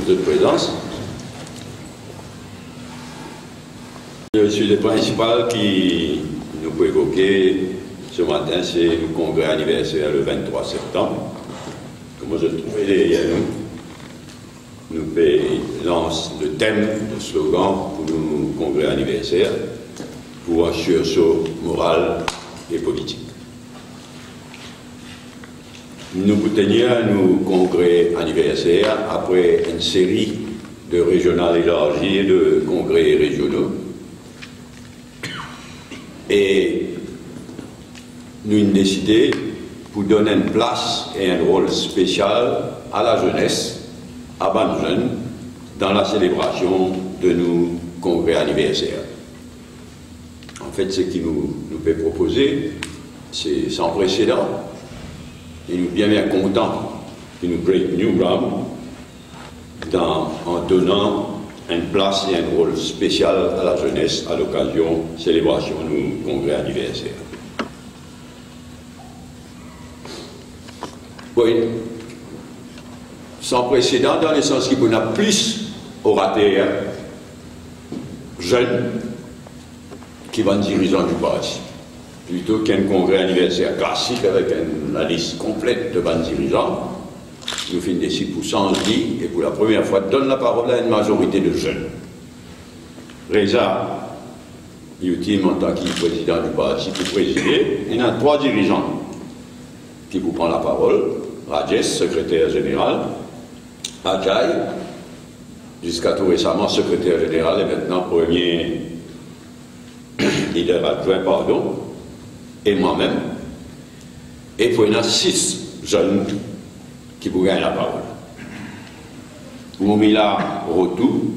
de présence. Le sujet principal qui nous peut évoquer ce matin, c'est le congrès anniversaire le 23 septembre. Comme je le trouvais derrière nous lance le thème, le slogan pour le congrès anniversaire, pour un sursaut moral et politique. Nous pour tenir nos congrès anniversaires après une série de régionales élargies et de congrès régionaux. Et nous avons décidé pour donner une place et un rôle spécial à la jeunesse, à bonnes jeunes, dans la célébration de nos congrès anniversaires. En fait, ce qui nous peut proposer, c'est sans précédent. Et nous sommes bien contents de nous break new ground en donnant une place et un rôle spécial à la jeunesse à l'occasion de la célébration de nos congrès anniversaires. Oui, sans précédent dans le sens qu'il y a plus orateurs jeunes qui vont dirigeants du parti, plutôt qu'un congrès anniversaire classique avec la liste complète de bons dirigeants. Nous finissons des 6% dit, et pour la première fois, donne la parole à une majorité de jeunes. Reza Youtim, en tant que président du parti, pour présider, il y a 3 dirigeants qui vous prennent la parole. Rajesh, secrétaire général, Ajay, jusqu'à tout récemment secrétaire général et maintenant premier leader adjoint, pardon, et moi-même. Et puis il y a 6 jeunes qui vous gagnent la parole. Moumila Rotou,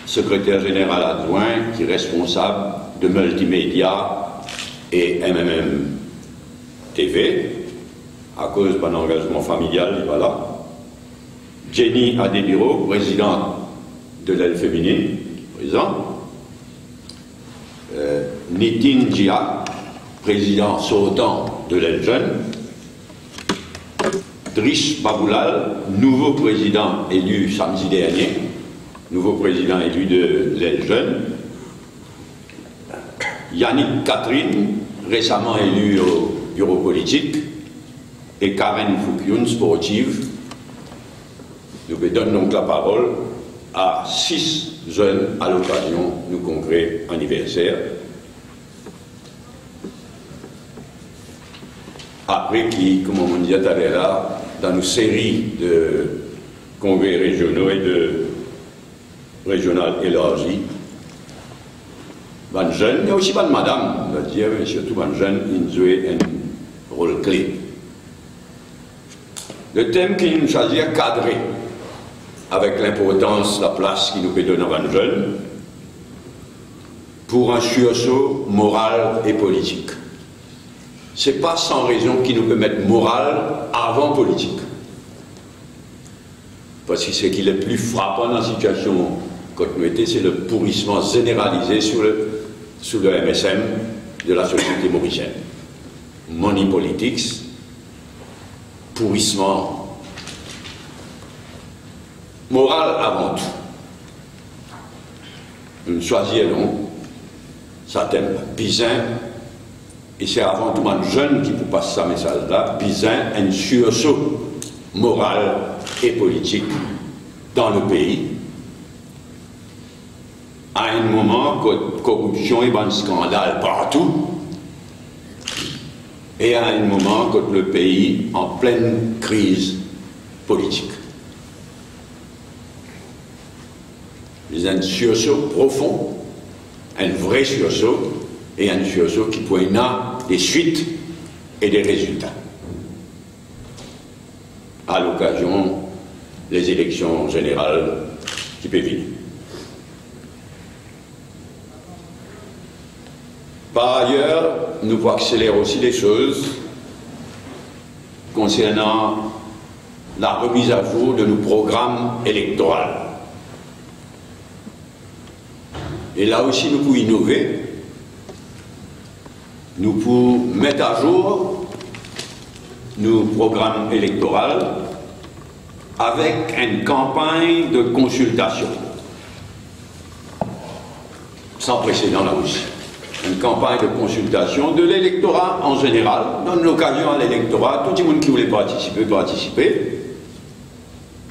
secrétaire général adjoint, qui est responsable de multimédia et MMM TV, à cause d'un engagement familial, voilà. Jenny Adebiro, présidente de l'aile féminine, présent. Nitin Jia, président sortant de l'aile jeune. Drish Baboulal, nouveau président élu samedi dernier, nouveau président élu de l'aile jeune. Yannick Catherine, récemment élu au bureau politique. Et Karen Foukion, sportive. Nous donnons donc la parole à 6 jeunes à l'occasion du congrès anniversaire. Après qui, comme on dit tout à l'heure, dans une série de congrès régionaux et de régionales élargies, les jeunes, mais aussi les madames, on va dire, mais surtout les jeunes, ils jouent un rôle clé. Le thème qui nous choisit est cadré, avec l'importance, la place qu'il nous peut donner à les jeunes, pour un sursaut moral et politique. Ce n'est pas sans raison qu'il nous peut mettre moral avant politique. Parce que ce qui est le plus frappant dans la situation que nous étions, c'est le pourrissement généralisé sous le MSM de la société mauricienne. Money politics, pourrissement moral avant tout. Nous choisissons ça thème Bizin, et c'est avant tout un jeune qui peut passer ce message-là, Bizin, un sursaut moral et politique dans le pays, à un moment que corruption et un scandale partout, et à un moment que le pays en pleine crise politique. Mais un sursaut profond, un vrai sursaut, et un sursaut qui peut avoir des suites et des résultats. À l'occasion des élections générales qui peuvent venir. Par ailleurs, nous pouvons accélérer aussi les choses concernant la remise à jour de nos programmes électoraux. Et là aussi, nous pouvons innover. Nous pouvons mettre à jour nos programmes électoraux avec une campagne de consultation sans précédent là aussi. Une campagne de consultation de l'électorat en général, donne l'occasion à l'électorat, tout le monde qui voulait participer,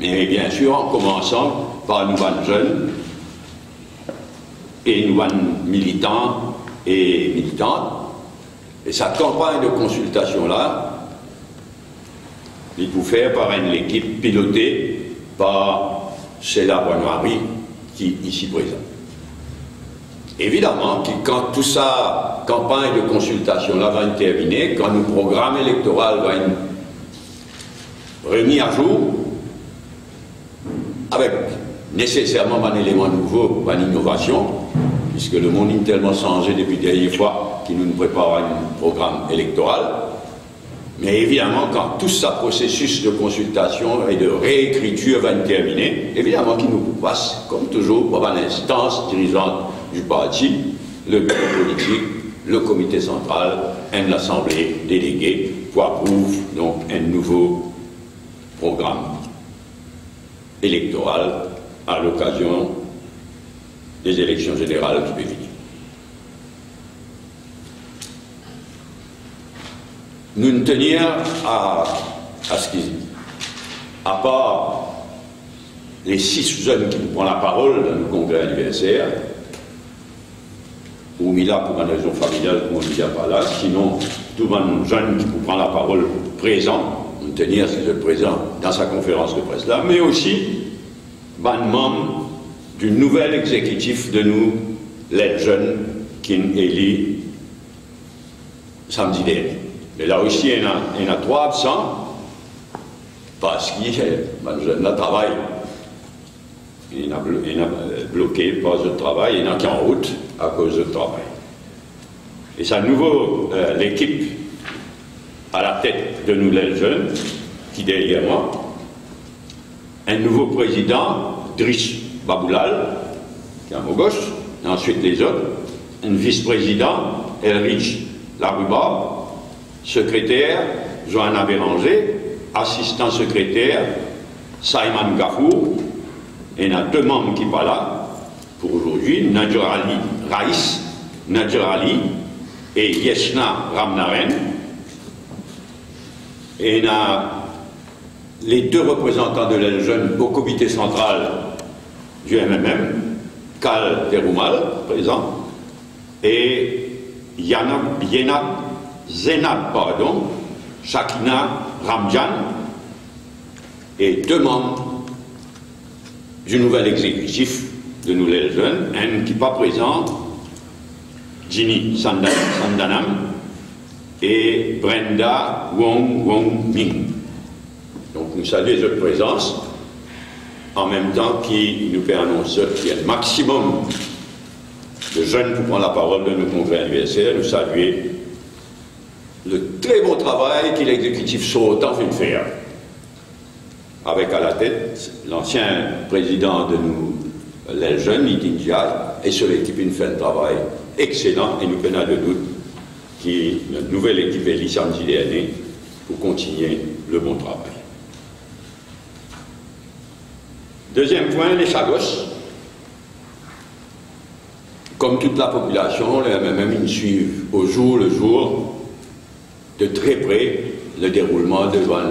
et bien sûr en commençant par nous jeunes et nous militants et militantes. Et cette campagne de consultation-là, il faut faire par une équipe pilotée par Sheila Boinoari, qui est ici présent. Évidemment, quand toute sa campagne de consultation-là va terminer, quand le programme électoral va être remis à jour, avec nécessairement un élément nouveau, une innovation, puisque le monde est tellement changé depuis la dernière fois qu'il nous prépare un programme électoral. Mais évidemment, quand tout ce processus de consultation et de réécriture va être terminé, évidemment qu'il nous passe, comme toujours, par l'instance dirigeante du parti, le bureau politique, le comité central, et l'assemblée déléguée pour approuver donc un nouveau programme électoral à l'occasion des élections générales qui peuvent venir. Nous ne tenions à ce qu'ils, à part les 6 jeunes qui nous prennent la parole dans le congrès anniversaire, ou mis là pour une raison familiale, comme on ne dit pas là, sinon tout le monde jeune qui nous prend la parole présent, nous tenions à ce qu'ils soient présents dans sa conférence de presse là, mais aussi ban membre du nouvel exécutif de nous, les jeunes, qui est élu samedi dernier. Mais là aussi, il y en a 3 absents, parce qu'il y a travail. Il y en a bloqué par le travail, il y en a qui en route à cause du travail. Et c'est à nouveau l'équipe à la tête de nous, les jeunes, qui derrière moi, un nouveau président, Driss Baboulal, qui est à ma gauche, et ensuite les autres, un vice-président, Elrich Laruba, secrétaire, Johanna Béranger, assistant secrétaire, Simon Gafour, et il y a 2 membres qui ne sont pas là pour aujourd'hui, Nadir Ali et Yesna Ramnaren. Et il y a les 2 représentants de l'aile jeune au comité central du MMM, Kal Teroumal, présent, et Zénab, Shakina Ramjan, et 2 membres du nouvel exécutif de nous les jeunes, un qui n'est pas présent, Ginny Sandanam, et Brenda Wong Ming. Donc nous saluons leur présence, en même temps qui nous fait annoncer qu'il y a un maximum de jeunes pour prendre la parole de nos congrès anniversaires, nous saluer le très bon travail que l'exécutif sortant vient de faire. Avec à la tête l'ancien président de nous, les jeunes, Nitin Diaz, et sur l'équipe, il fait un travail excellent, et nous prenons de doute que la nouvelle équipe est licenciée dernier pour continuer le bon travail. Deuxième point, les Chagos. Comme toute la population, les MMM, ils suivent au jour le jour de très près le déroulement devant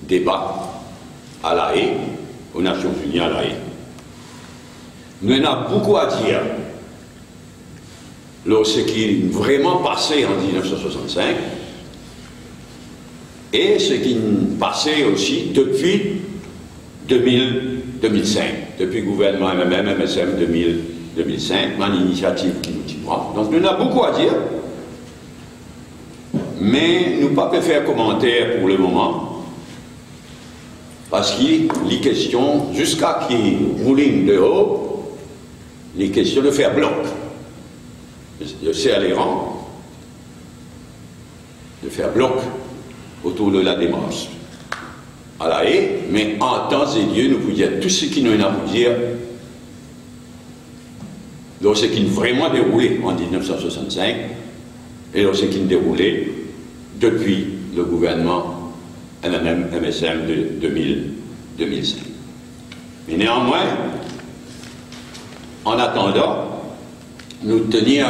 débat à La Haye, aux Nations Unies à La Haye. Nous en avons beaucoup à dire lorsque ce qui est vraiment passé en 1965 et ce qui est passé aussi depuis 2005, depuis le gouvernement MMM, MSM 2005, l'initiative qui nous prend. Donc nous en avons beaucoup à dire, mais nous ne pouvons pas faire commentaire pour le moment. Parce qu'il est question, jusqu'à qui rouling de haut, il est question de faire bloc. De serrer les rangs, de faire bloc autour de la démarche à La Haye, mais en temps et lieu, nous pouvons dire tout ce qui nous a à dire, dans ce qui est vraiment déroulé en 1965 et dans ce qui est déroulé depuis le gouvernement MMM, MSM de 2005. Mais néanmoins, en attendant, nous tenions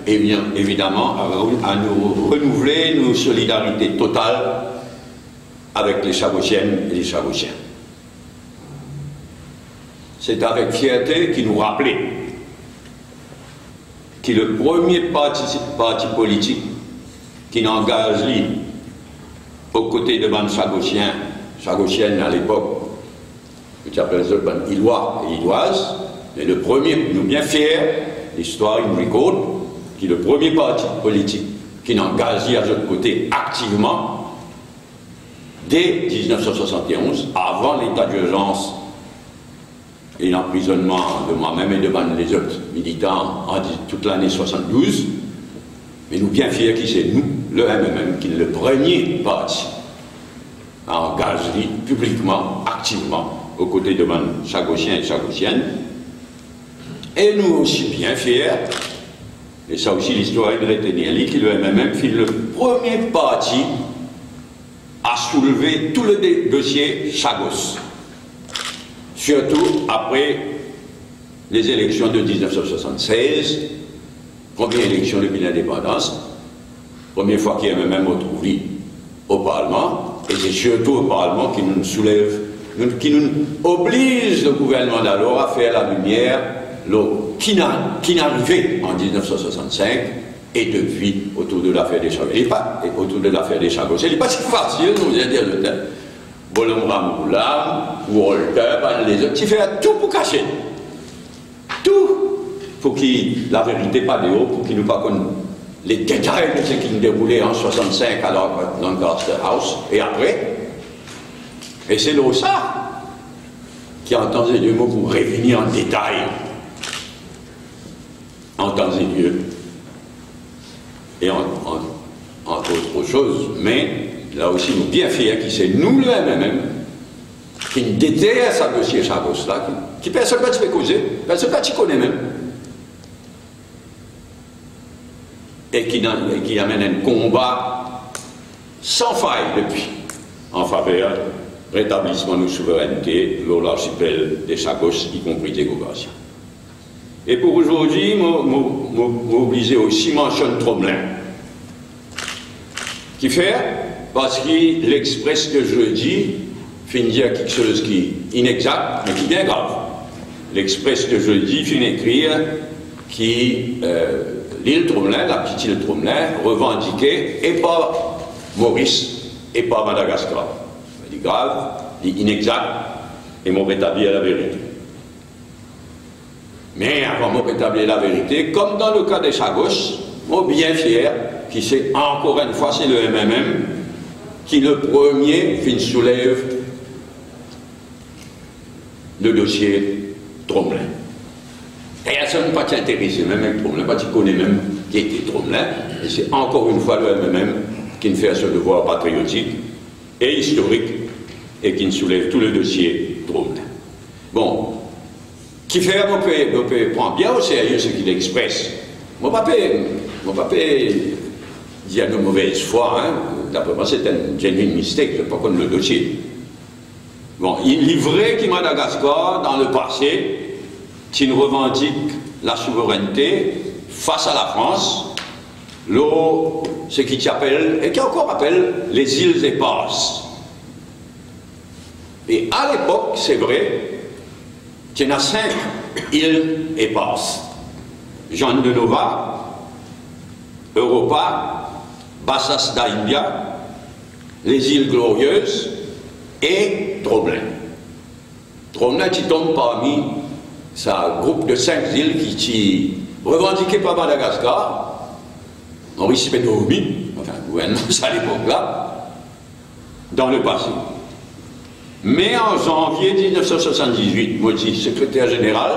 évidemment à nous renouveler nos solidarités totales avec les Chagossiennes et les Chagossiens. C'est avec fierté qu'il nous rappelait que le premier parti politique qui n'engage lui aux côtés de bandes chagossiennes à l'époque, qui appelle ça Ilois et Iloises, mais le premier, nous bien fiers, l'histoire nous raconte, qui est le premier parti politique qui n'engage lui à l'autre côté activement dès 1971, avant l'état d'urgence et l'emprisonnement de moi-même et de les autres militants en toute l'année 72, mais nous bien fiers que c'est nous, le MMM, qui est le premier parti à engager publiquement, activement, aux côtés de Chagossiens et Chagossiennes. Et nous aussi bien fiers, et ça aussi l'histoire de retenir, que le MMM fut le premier parti à soulever tout le dossier Chagos. Surtout après les élections de 1976, première élection depuis l'indépendance, première fois qu'il y a même retrouvé au Parlement, et c'est surtout au Parlement qui nous soulève, qui nous oblige le gouvernement d'alors à faire la lumière qui n'arrivait en 1965 et depuis autour de l'affaire des Chagos. Et pas autour de l'affaire des Chagos. Ce n'est pas si facile, nous allons dire le temps. Bolom Ramoulam, Walter, les autres, qui fait tout pour cacher. Tout pour que la vérité pas de haut, pour qu'ils nous pas connaissent les détails de ce qui nous déroulait en 65 à Lancaster House et après. Et c'est là ça qui a entendu des mots pour revenir en détail en temps et lieu et entre autres choses, mais là aussi nous bien fiers que c'est nous le MMM qui nous déterre ce dossier Chagos là, qui personne ne peut causer, personne ne peut connaît même, et qui amène un combat sans faille depuis en faveur du rétablissement de nos souverainetés dans l'archipel des Chagos, y compris des Gogassiens. Et pour aujourd'hui, m'obliger aussi mentionne Tromelin, qui fait, parce que l'Express de jeudi finit dire quelque chose qui est inexact, mais qui est bien grave. L'Express de jeudi finit écrire qui l'île Tromelin, la petite île Tromelin, revendiquée et par Maurice et par Madagascar. C'est grave, c'est inexact, et m'ont rétabli à la vérité. Mais avant de rétablir la vérité, comme dans le cas des Chagos, moi bien fier, qui c'est encore une fois, c'est le MMM qui le premier soulève le dossier Tromelin. Et personne ne pas t'intéresser, même avec Tromelin, pas tu connais même qui était Tromelin, et c'est encore une fois le MMM qui ne fait ce devoir patriotique et historique et qui ne soulève tout le dossier Tromelin. Bon. Qui fait, on peut prendre bien au sérieux ce qu'il expresse. Mon papa dit à nos mauvaises foi, hein, d'après moi c'est un genuine mistake, je ne sais pas comme le dossier. Bon, il est vrai que Madagascar, dans le passé, qui revendique la souveraineté face à la France, ce qui s'appelle, et qui encore appelle, les îles éparses. Et à l'époque, c'est vrai, qu'il y en a 5 îles éparses. Jean de Nova, Europa, Bassas d'India, les îles Glorieuses et Tromelin. Tromelin qui tombe parmi ce groupe de 5 îles qui revendiquées par Madagascar, Maurice Pénoumi, enfin le gouvernement à l'époque-là, dans le passé. Mais en janvier 1978, moi je suis secrétaire général,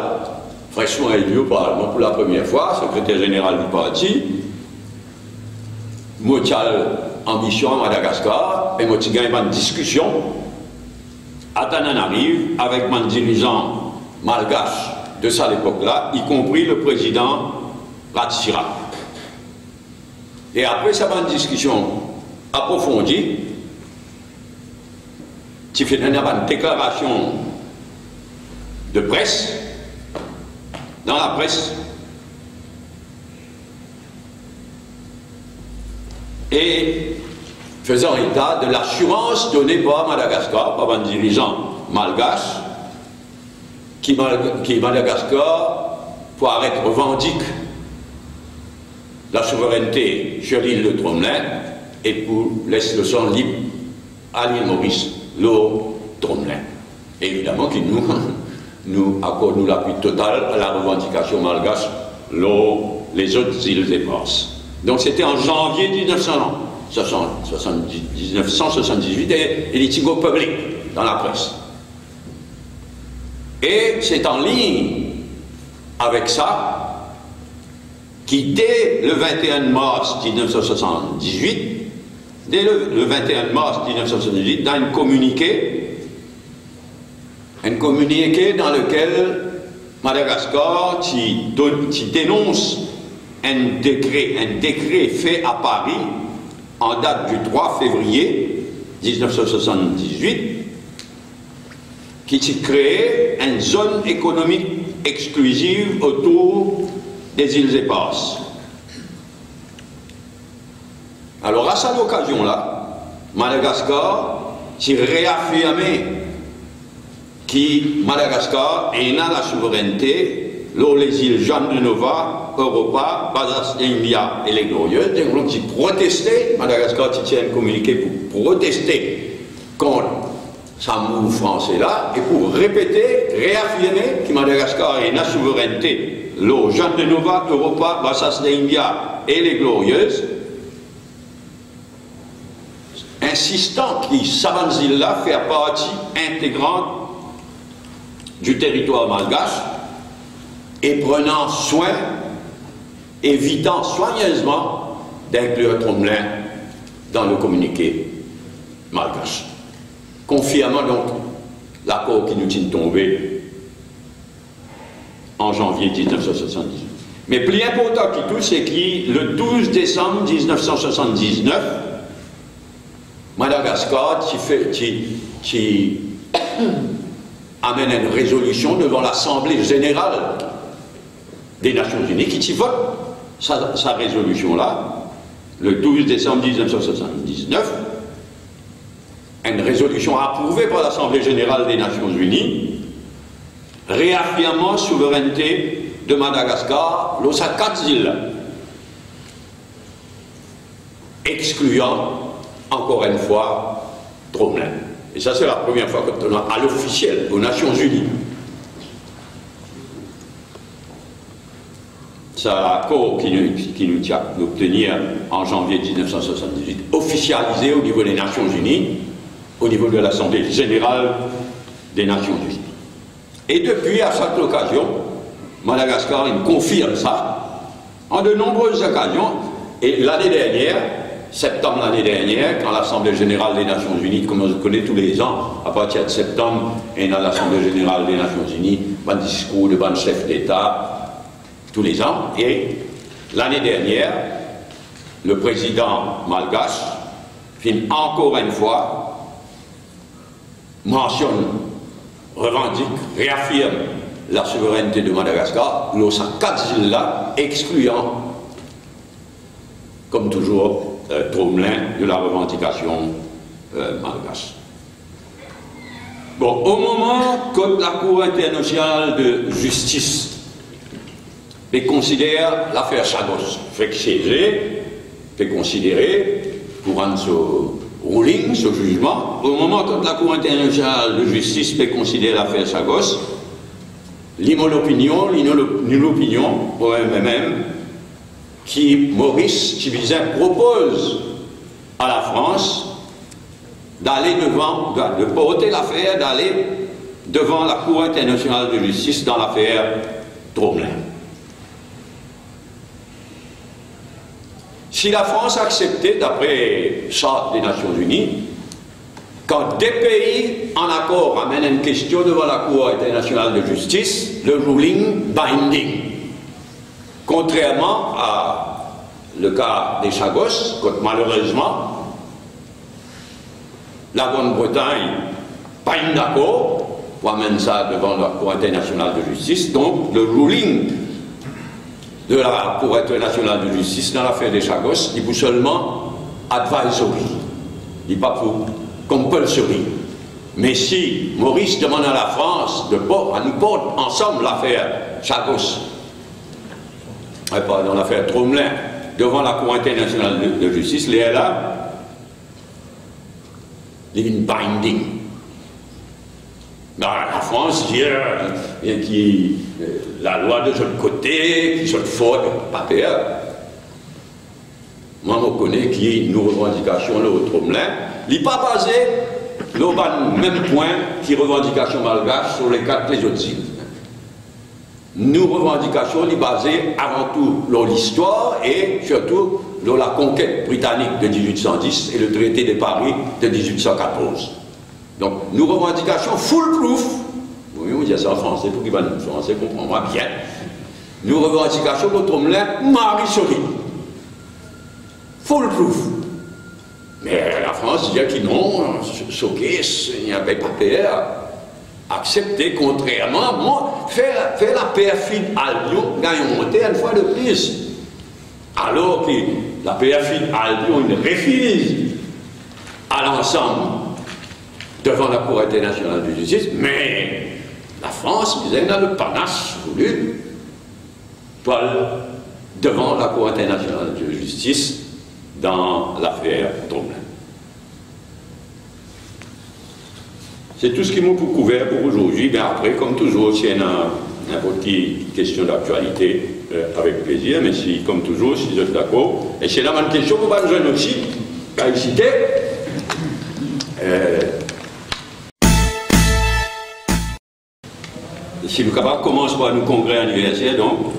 fraîchement élu au Parlement pour la première fois, secrétaire général du parti, moi j'ai ambition à Madagascar, et moi j'ai gagné une discussion à Tananarive avec mon dirigeant malgache de ça à l'époque-là, y compris le président Ratsira. Et après ça va une discussion approfondie, qui fait une déclaration de presse, dans la presse, et faisant état de l'assurance donnée par Madagascar, par un dirigeant malgache, qui Madagascar, pour arrêter, revendique la souveraineté sur l'île de Tromelin et pour laisser le sang libre à l'île Maurice, l'eau Tromelin. Et évidemment qu'il nous accorde l'appui total à la revendication malgache, les autres îles éparses. Donc c'était en janvier 1978 et il est public dans la presse. Et c'est en ligne avec ça qui, dès le 21 mars 1978, dans un communiqué dans lequel Madagascar qui dénonce un décret fait à Paris en date du 3 février 1978 qui crée une zone économique exclusive autour des îles éparses. Alors à cette occasion-là, Madagascar s'est réaffirmé que Madagascar a la souveraineté sur les îles Jeanne de Nova, Europa, Bazas d'India et les Glorieuses. Donc ils protestaient, Madagascar tient un communiqué pour protester contre ce move français-là et pour répéter, réaffirmer que Madagascar a la souveraineté sur Jeanne de Nova, Europa, Bazas d'India et les Glorieuses, insistant que ces îles-là font partie intégrante du territoire malgache et prenant soin, évitant soigneusement d'inclure Tromelin dans le communiqué malgache. Confirmant donc l'accord qui nous tient tombé en janvier 1978. Mais plus important que tout, c'est que le 12 décembre 1979, Madagascar qui amène une résolution devant l'Assemblée générale des Nations Unies, qui vote sa résolution-là, le 12 décembre 1979, une résolution approuvée par l'Assemblée générale des Nations Unies, réaffirmant la souveraineté de Madagascar sur ces 4 îles, excluant encore une fois Tromelin. Et ça, c'est la première fois qu'on a à l'officiel aux Nations Unies. C'est l'accord qui nous tient d'obtenir en janvier 1978, officialisé au niveau des Nations Unies, au niveau de l'Assemblée générale des Nations Unies. Et depuis, à chaque occasion, Madagascar il confirme ça en de nombreuses occasions. Et l'année dernière, septembre l'année dernière, quand l'Assemblée générale des Nations Unies, comme on se connaît tous les ans, à partir de septembre, et dans l'Assemblée générale des Nations Unies, un discours de ban chef d'État, tous les ans. Et l'année dernière, le président malgache, encore une fois, mentionne, revendique, réaffirme la souveraineté de Madagascar, sur ces 4 îles-là, excluant, comme toujours, Tromelin de la revendication malgache. Bon, au moment que la Cour internationale de justice considère l'affaire Chagos, fait que fait considérer, pour rendre ce ruling, ce jugement, au moment que la Cour internationale de justice considère l'affaire Chagos, l'opinion, pour même, qui Maurice Chivisin propose à la France d'aller de porter l'affaire, d'aller devant la Cour internationale de justice dans l'affaire Tromelin. Si la France acceptait, d'après Charte des Nations Unies, quand des pays en accord amènent une question devant la Cour internationale de justice, le ruling binding. Contrairement à le cas des Chagos, quand malheureusement la Grande-Bretagne pas d'accord pour amener ça devant la Cour internationale de justice. Donc, le ruling de la Cour internationale de justice dans l'affaire des Chagos, il faut seulement advisory, il n'est pas pour compulsory. Mais si Maurice demande à la France de nous porter ensemble l'affaire Chagos, dans l'affaire Tromelin, devant la Cour internationale de justice, les là, il y a une binding. La France dit la loi de l'autre côté, qui sont fortes, pas peur. Moi, je reconnais qu'il y a une revendication, le Tromelin, il n'est pas basé le même point qui revendication malgache sur les 4 des autres îles. Nos revendications sont basées avant tout sur l'histoire et surtout sur la conquête britannique de 1810 et le traité de Paris de 1814. Donc, nos revendications full-proof, oui, on dit ça en français pour qu'ils va nous français comprendre bien. Nos revendications pour Tromelin, Marie-Sorie. Full-proof. Mais la France dit qu'ils n'ont, choqué, il n'y avait pas peur. Accepter, contrairement, moi, faire la perfide à Lyon, gagne monté une fois de plus. Alors que la perfide à Lyon, il refuse à l'ensemble devant la Cour internationale de justice, mais la France, disait, dans le panache voulu, devant la Cour internationale de justice dans l'affaire Tromelin. C'est tout ce qui m'a couvert pour aujourd'hui, mais après, comme toujours, s'il y a n'importe quelle question d'actualité, avec plaisir, mais si, comme toujours, si vous êtes d'accord, et c'est la même question pour les jeunes aussi, laïcité. Si le camarade commence par nos congrès anniversaires, donc,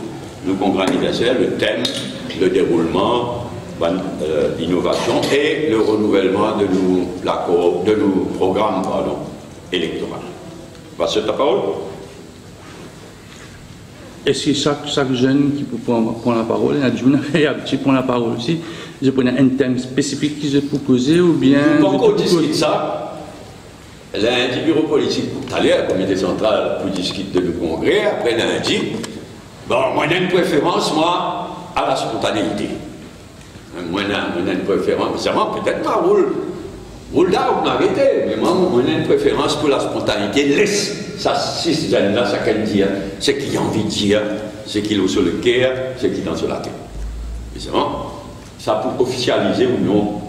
nos congrès anniversaires, le thème, le déroulement, l'innovation et le renouvellement de nos programmes électoraux. Passe ta parole. Est-ce que chaque jeune qui peut prendre la parole, il y a des jeunes qui prennent la parole aussi, je prends un thème spécifique qui je proposé ou bien... Nous pas encore discuter ça. Lundi, bureau politique pour aller à la comité central pour discuter de nos congrès. Après lundi, bon, moi j'ai une préférence, moi, à la spontanéité. Moi j'ai une préférence, c'est moi peut-être pas roule d'arbre, m'arrêter, mais moi j'ai une préférence pour la spontanéité. Laisse ça, si ces jeunes-là, ça qu'elle dit, ce qu'il a envie de dire, ce qu'il a sur le cœur, ce qu'il a sur la tête. Mais c'est bon, ça pour officialiser ou non,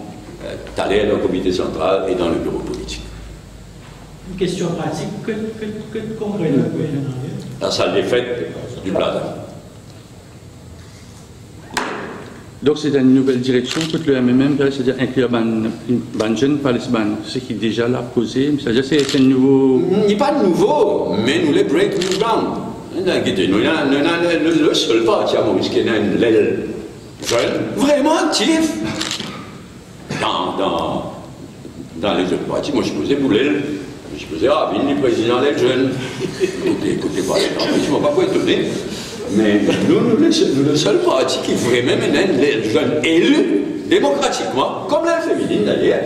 d'aller à la comité central et dans le bureau politique. Une question pratique, que congrès le gouvernement? La salle des fêtes du Plaza. Donc c'est une nouvelle direction, toute le MMM, c'est-à-dire inclure les jeunes par les ce qui est déjà là posé, c'est-à-dire c'est un nouveau... Il n'est pas nouveau, mais nous les break new ground. Nous avons le seul parti à Maurice qui a une l'aile jeune, vraiment actif. Dans les autres partis, moi je posais pour l'aile. Je posais, Vini, président des jeunes. Écoutez, pas, je ne m'en pas étonné. Mais nous, le seul parti qui vraiment mène les jeunes élus démocratiquement, comme l'aile féminine d'ailleurs,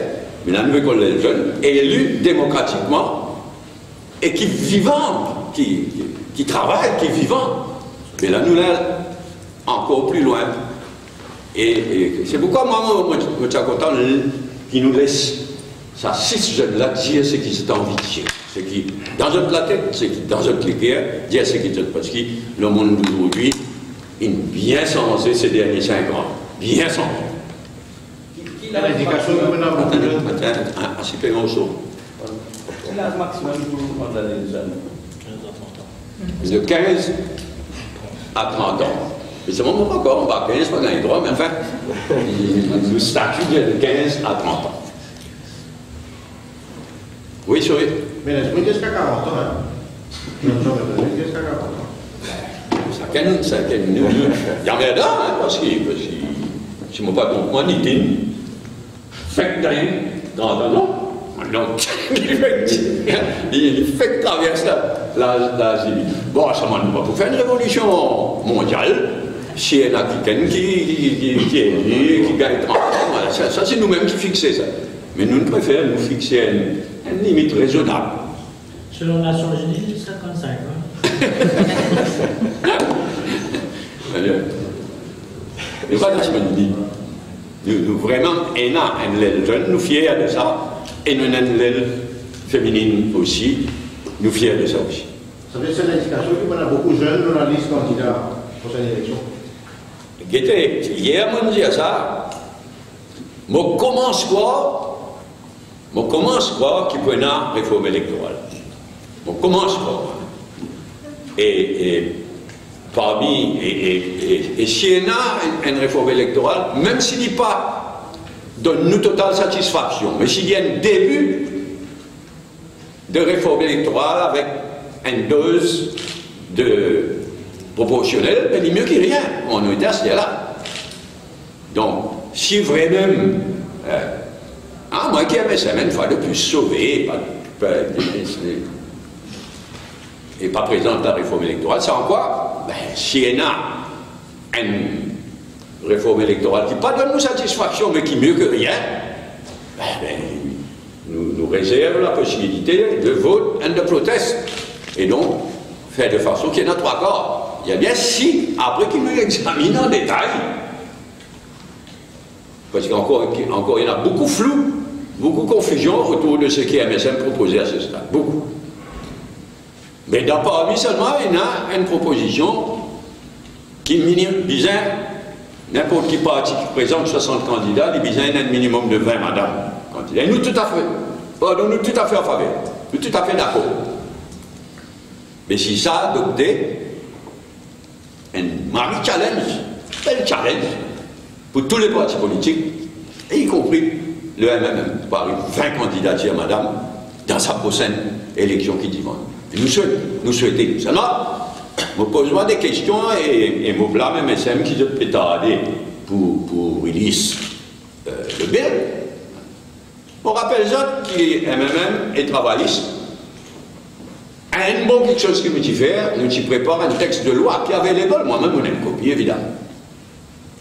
mais la nouvelle école des jeunes, élus démocratiquement, et qui vivant, qui travaillent, qui vivant. Mais là, nous, là, encore plus loin. Et c'est pourquoi moi, je suis content qu'ils nous laissent. Ça, 6 jeunes-là, dire ce qu'ils ont envie de dire. Ce qui, dans notre tête, ce qui, dans notre guerre, dire ce qu'ils ont. Parce que le monde d'aujourd'hui, il est bien sensé ces derniers 5 ans. Bien sensé. Qui a l'éducation de maintenant pour les jeunes? Un super morceau. C'est l'âge maximum pour condamner les jeunes. De 15 à 30 ans. Mais c'est bon, pas encore, on va à 15, pas dans les droits, mais enfin, le statut de 15 à 30 ans. Oui, chérie. Mais laisse-moi jusqu'à 40 ans. Jusqu'à 40 ans. Ça il y a un hein, parce que si je ne pas compris, moi, fait dans non. Donc, il fait traverser la Libye. Bon, ça ne va pas pour faire une révolution mondiale. Si il y en a quelqu'un qui gagne 30 ans, ça c'est nous-mêmes qui fixons ça. Mais nous préférons nous fixer une limite raisonnable. Selon les Nations Unies, 55 ans. Mais pas Nations Unies. Nous vraiment, un l'aile jeune, nous fiers de ça, et nous avons l'aile féminine aussi, nous fiers de ça aussi. Ça veut dire que c'est l'indication qu'il y a beaucoup de jeunes dans la liste candidats aux prochaines élections. Hier, on dit ça, je commence quoi qu'il peut y avoir une réforme électorale. Je commence quoi. Et parmi, et s'il y a une réforme électorale, même s'il n'y a pas donne-nous totale satisfaction, mais s'il y a un début de réforme électorale avec une dose de proportionnelle, il est mieux que rien. On est à ce là. Donc, si vraiment, moi qui aimais ça, une fois de plus sauvé, et pas présente la réforme électorale, c'est en quoi? Si il y a une réforme électorale qui pas donne nous satisfaction, mais qui mieux que rien, nous réserve la possibilité de vote et de proteste. Et donc, faire de façon qu'il y en a 3 quarts. Il y a bien si, après qu'il nous examine en détail, parce qu'encore il y en a beaucoup flou, beaucoup confusion autour de ce qui MSM proposait à ce stade. Beaucoup. Mais dans parmi seulement, il y a une proposition qui vise n'importe qui parti qui présente 60 candidats, il vise un minimum de 20 madame candidats. Et nous tout à fait, nous tout à fait en faveur, nous tout à fait d'accord. Mais si ça adopté un mari challenge, bel challenge pour tous les partis politiques, et y compris le MMM, par 20 candidatures madame dans sa prochaine élection qui dit. Nous souhaitons seulement, je pose des questions et je blâme MSM qui se pétarder pour release le bill. On rappelle ça que MMM est travailliste. Un bon quelque chose que nous faire, nous prépare un texte de loi qui avait les vols, moi-même on a une copie évidemment,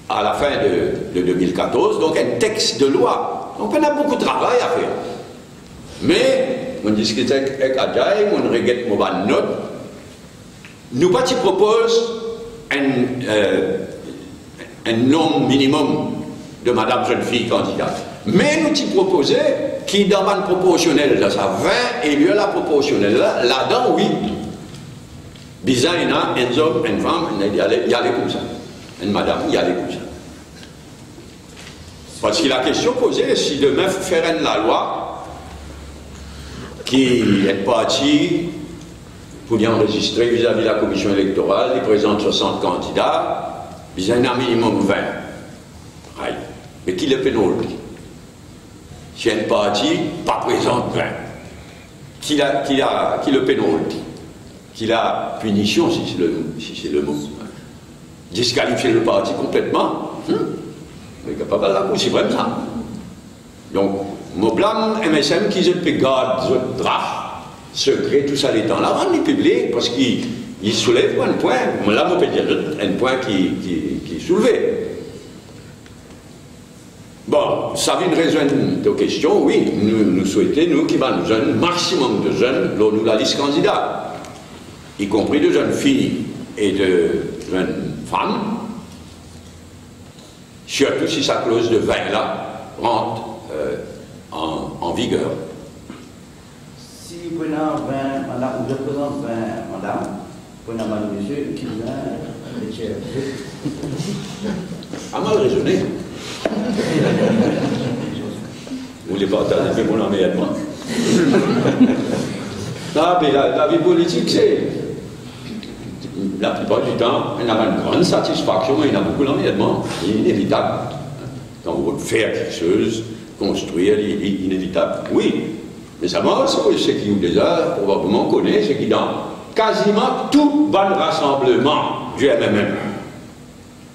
à la fin de 2014, donc un texte de loi. Donc on a beaucoup de travail à faire. Mais on discute avec Adjaï, on regrette mon note. Nous pas propose un nombre minimum de madame jeune fille candidate. Mais nous t'y proposait qui dans une proportionnelle, là, ça 20 et lieu la proportionnelle là-dedans, oui. Bizarre, il y a un homme, une femme, il y a comme ça. Une madame, il y a comme ça. Parce que la question posée, si demain faire la loi qui est parti pour y enregistrer vis-à-vis de la commission électorale, il présente 60 candidats, il y a un minimum 20. Aïe. Mais qui le pénalty? Si une partie pas présente 20, qui le pénalty? Qui la punition, si c'est le mot? Disqualifier le parti complètement? Mais pas mal la c'est vraiment ça. Donc, mon blâme MSM qui se garde ce draft secret, tout ça, les temps là, rendre public parce qu'il soulève un point. Là, on peut dire un point qui est soulevé. Bon, ça vient de résoudre nos questions, oui. Nous souhaitons, nous qui avons un maximum de jeunes, lors de la liste candidat, y compris de jeunes filles et de jeunes femmes, surtout si sa clause de 20 là rentre en vigueur. Si vous avez 20 madame, je présente 20 madame, vous avez madame monsieur, qui vient le tiers. A mal raisonné. Vous voulez partager mon ami et moi. Non, mais la vie politique, c'est. La plupart du temps, il y a une grande satisfaction, mais il y a beaucoup d'environnement. C'est inévitable. Quand vous voulez faire quelque chose, construire, il est inévitable. Oui, mais ça marche, c'est qui vous déjà probablement connaît, c'est qui dans quasiment tout bon rassemblement du MMM.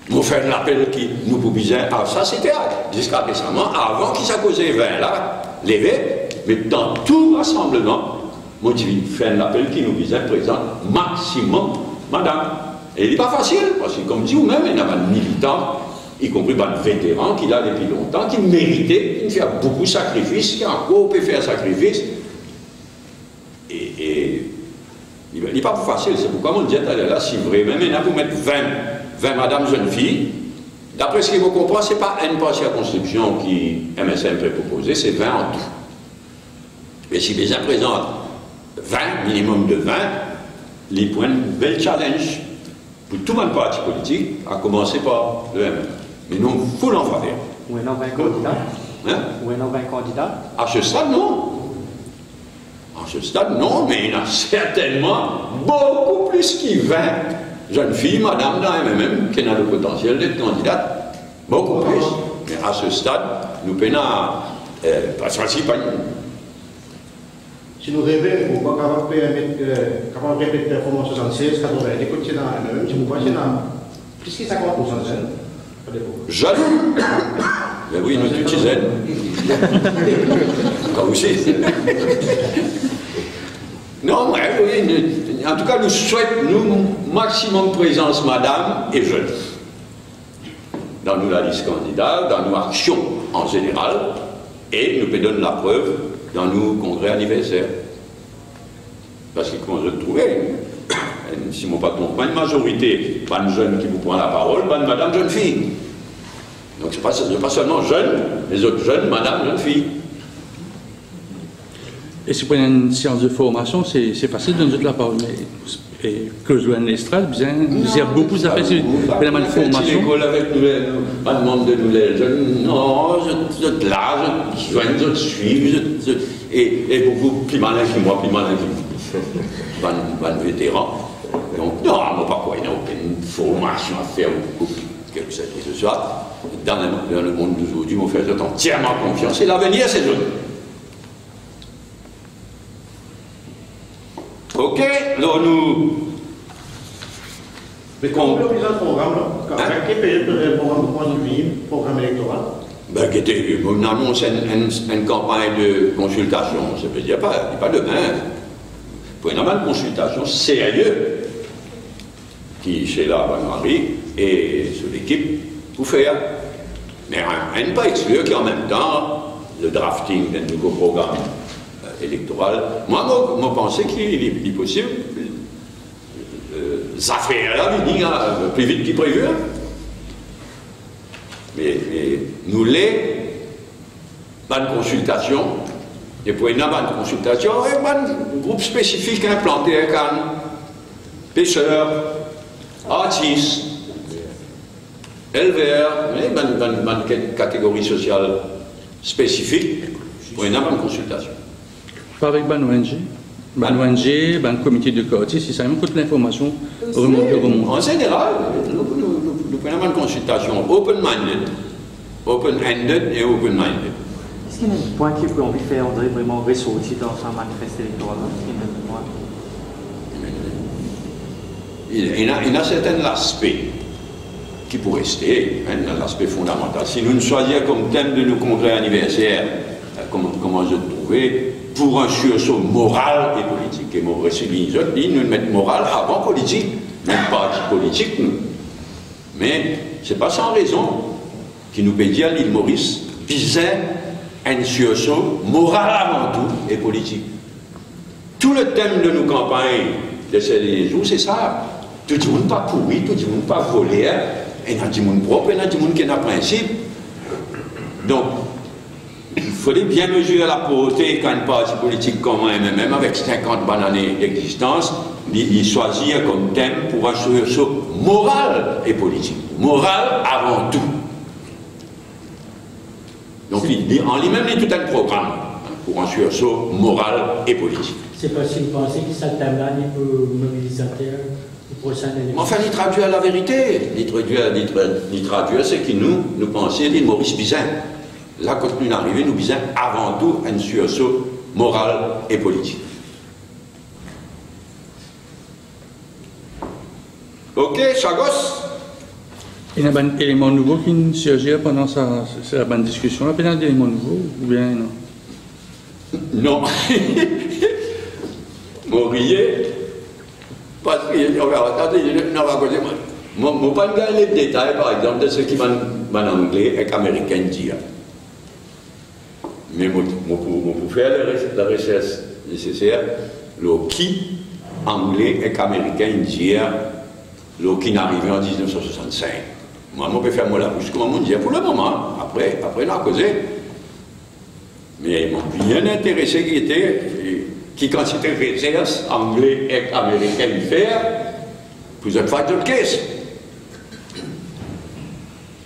Vous faites l'appel qui nous pouviez. Ah, ça c'était jusqu'à récemment, avant qu'il s'accausait 20 là, levé, mais dans tout rassemblement, moi je fais l'appel qui nous visait présent maximum madame. Et il n'est pas facile, parce que comme dit vous-même, il y a un militant y compris un vétéran qui l'a depuis longtemps, qui méritait, qui fait beaucoup de sacrifices, qui a encore pu faire sacrifice. Et il n'est pas facile, c'est pourquoi on dit là, si vrai, même maintenant pour mettre 20 madame jeunes filles, d'après ce que vous comprenez, ce n'est pas une par circonscription qui MSM peut proposer, c'est 20 en tout. Et si les uns présentent 20, minimum de 20, les points de bel challenge pour tout le monde parti politique, à commencer par le MM. Mais nous, il faut l'en faire. Ou un 20 candidats Hein? Ou un 20 candidats À ce stade, non. À ce stade, non, mais il y en a certainement beaucoup plus que 20 jeunes filles, madame, dans MMM, qui ont le potentiel d'être candidate. Beaucoup plus. Mais à ce stade, nous peinons parce que c'est pas si nous rêvons, on va capable de répéter performance 76, 80, écoute, c'est dans MMM, si vous voyez, plus que 50% de jeunes. Jeune. Ben oui, nous utilisons. Toi aussi. Non, ouais, oui. En tout cas, nous souhaitons, nous, maximum présence, madame, et jeunes. Dans nos listes candidats, dans nos actions en général, et nous donnons la preuve dans nos congrès anniversaires. Parce que comment je le trouvais, si mon patron prend une majorité, pas une jeune qui vous prend la parole, pas une madame jeune fille. Donc ce n'est pas seulement jeunes, les autres jeunes, madame, jeune fille. Et si vous prenez une séance de formation, c'est facile de nous donner la parole, mais que je vois une estrade, il y a beaucoup d'affaires, c'est vraiment une formation. L'école avec nous, pas de membre de nous, les jeunes, non, je là, je joigne, je suis, et beaucoup plus malin que moi, plus malin que un vétéran. Donc, non, moi, pas quoi, il n'y a aucune formation à faire, ou quelque chose que ce soit. Dans le monde d'aujourd'hui, on fait entièrement confiance, et l'avenir, c'est jeunes. Ok, alors nous. Mais comment vous organisez le programme là? Quelle période le programme électoral? Ben, on annonce une campagne de consultation, ça veut dire pas demain. Pour une campagne de consultation sérieuse, qui chez la Marie et sur l'équipe, pour faire. Mais on ne pas exclure qu'en même temps, le drafting d'un nouveau programme électoral, moi, je pensais qu'il est possible, les affaires-là, venir plus vite qu'il prévu. Mais nous, pas de consultation, et pour une bonne consultation, un groupe spécifique implanté à Cannes, pêcheurs, artistes, éleveurs, une catégorie sociale spécifique pour une bonne consultation. Pas avec ONG, un comité de quartier, si ça même toute l'information remonte. En général, nous prenons une consultation open-minded, open-ended et open-minded. Est-ce qu'il y a un point qui peut envie de faire, on dirait vraiment ressortir dans un manifeste électoral? Il y a certains aspects qui pourraient rester, l'aspect fondamental. Si nous nous choisissions comme thème de nos congrès anniversaires, comment je le trouvais, pour un sursaut moral et politique. Et mon souligne, nous mettons moral avant politique, même pas politique, nous. Mais ce n'est pas sans raison qui nous peut dire l'île Maurice visait un sursaut moral avant tout et politique. Tout le thème de nos campagnes de ces derniers jours, c'est ça. Tout le monde pas pourri, tout le monde pas volé, et tout le monde propre, et tout le monde qui a un principe. Donc, il faudrait bien mesurer la pauvreté quand un parti politique comme un MMM, avec 50 bonnes années d'existence, il choisit comme thème pour un sursaut moral et politique. Moral avant tout. Donc, en lui-même, il y a tout un programme pour un sursaut moral et politique. C'est possible de penser que ça thème-là n'est pas mobilisateur au prochain élection. Enfin, il traduit la vérité. Il traduit ce que nous pensions l'île Maurice Bizin. Là, quand nous arrivons, nous visons avant tout un sursaut moral et politique. Ok, Chagos? Il y a un élément nouveau qui surgit pendant la bonne discussion. Il y a un élément nouveau ou bien non? Non. Maurier, parce que, attendez, je ne vais pas dire. Moi, pas les détails, par exemple, de ce qui m'a en anglais et américain dire. Mais pour faire la recherche nécessaire, le qui anglais et américain dire, le qui n'arrivait en 1965. Moi, je peux faire la bouche comme on dit pour le moment. Après, on a causé. Mais ils m'ont bien intéressé qui quand c'était recherche anglais et américain faire, vous êtes fait de caisse.